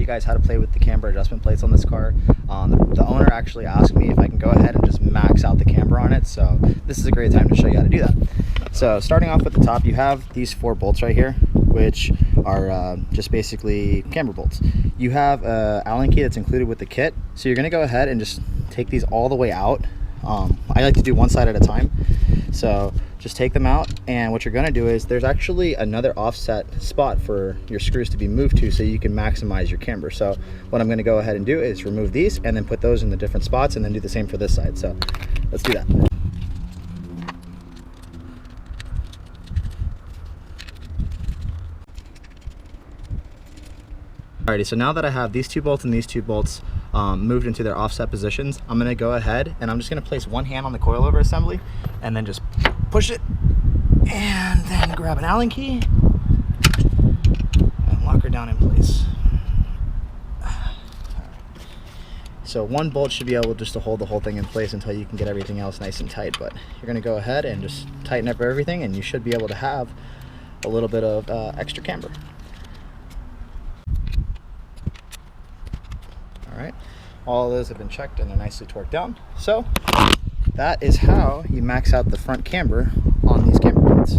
you guys how to play with the camber adjustment plates on this car. The owner actually asked me if I can go ahead and just max out the camber on it, so this is a great time to show you how to do that. So starting off at the top, you have these 4 bolts right here, which are just basically camber bolts. You have a Allen key that's included with the kit, so you're going to go ahead and just take these all the way out. I like to do one side at a time, so just take them out, and what you're going to do is there's actually another offset spot for your screws to be moved to, so you can maximize your camber. So what I'm going to go ahead and do is remove these and then put those in the different spots, and then do the same for this side. So let's do that. Alrighty, so now that I have these 2 bolts and these 2 bolts moved into their offset positions, I'm going to go ahead and I'm just going to place one hand on the coilover assembly and then just push it, and then grab an Allen key and lock her down in place. So one bolt should be able just to hold the whole thing in place until you can get everything else nice and tight, but you're going to go ahead and just tighten up everything, and you should be able to have a little bit of extra camber. Alright, all of those have been checked and they're nicely torqued down. So that is how you max out the front camber on these camber plates.